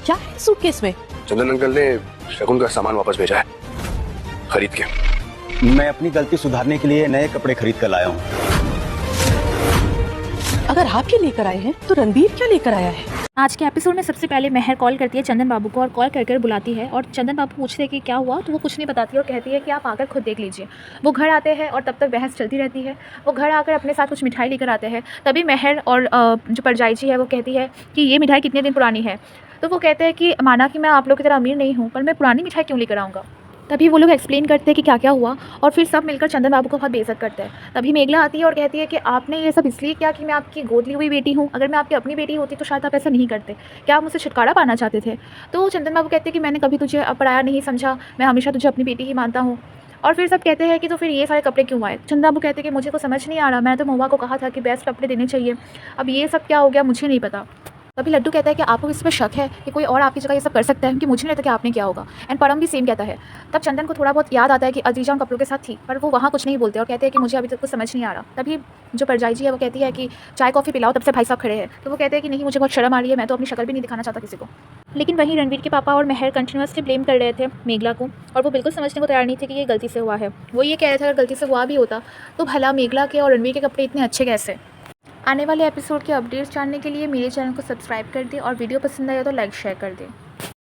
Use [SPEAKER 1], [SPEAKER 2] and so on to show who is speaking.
[SPEAKER 1] क्या है सूटकेस में?
[SPEAKER 2] चंदन अंकल ने शगुन का सामान वापस भेजा है, खरीद के।
[SPEAKER 3] मैं अपनी गलती सुधारने के लिए नए कपड़े खरीद कर लाया हूँ।
[SPEAKER 1] अगर आप ये लेकर आए हैं तो रणबीर क्या लेकर आया है?
[SPEAKER 4] आज के एपिसोड में सबसे पहले महर कॉल करती है चंदन बाबू को और कॉल कर बुलाती है और चंदन बाबू पूछते हैं कि क्या हुआ, तो वो कुछ नहीं बताती और कहती है कि आप आकर खुद देख लीजिए। वो घर आते हैं और तब तक बहस चलती रहती है। वो घर आकर अपने साथ कुछ मिठाई लेकर आते हैं। तभी महर और जो परजाई जी है वो कहती है कि ये मिठाई कितने दिन पुरानी है। तो वो कहते हैं कि माना कि मैं आप लोग की तरह अमीर नहीं हूँ, पर मैं पुरानी मिठाई क्यों लेकर आऊँगा। तभी वो लोग एक्सप्लेन करते हैं कि क्या क्या हुआ और फिर सब मिलकर चंदन बाबू को बहुत बेइज्जत करते हैं। तभी मेघला आती है और कहती है कि आपने ये सब इसलिए किया कि मैं आपकी गोद ली हुई बेटी हूँ। अगर मैं आपकी अपनी बेटी होती तो शायद आप ऐसा नहीं करते। क्या आप मुझसे छुटकारा पाना चाहते थे? तो चंदन बाबू कहते हैं कि मैंने कभी तुझे पराया नहीं समझा, मैं हमेशा तुझे अपनी बेटी ही मानता हूँ। और फिर सब कहते हैं कि तो फिर ये सारे कपड़े क्यों आए? चंदन बाबू कहते हैं कि मुझे को समझ नहीं आ रहा, मैं तो महुआ को कहा था कि बेस्ट कपड़े देने चाहिए, अब ये सब क्या हो गया मुझे नहीं पता। तभी लड्डू कहता है कि आपको इस पर शक है कि कोई और आपकी जगह ये सब कर सकता है, क्योंकि मुझे नहीं लगता कि आपने किया होगा। एंड परम भी सेम कहता है। तब चंदन को थोड़ा बहुत याद आता है कि अजीजा उन कपड़ों के साथ थी, पर वो वहाँ कुछ नहीं बोलते और कहते हैं कि मुझे अभी तक कुछ समझ नहीं आ रहा। तभी जो परजाई जी है वो कहती है कि चाय कॉफ़ी पिलाओ, तब से भाई साहब खड़े हैं। तो वो कहते हैं कि नहीं, मुझे बहुत शर्म आ रही है, मैं तो अपनी शक्ल भी नहीं दिखाना चाहता किसी को। लेकिन वहीं रणवीर के पापा और महर कंटिन्यूसली ब्लेम कर रहे थे मेघला को और वो बिल्कुल समझने को तैयार नहीं थे कि ये गलती से हुआ है। वो ये कह रहे थे अगर गलती से हुआ भी होता तो भला मेघला के और रणवीर के कपड़े इतने अच्छे कैसे। आने वाले एपिसोड के अपडेट्स जानने के लिए मेरे चैनल को सब्सक्राइब कर दें और वीडियो पसंद आया तो लाइक शेयर कर दें।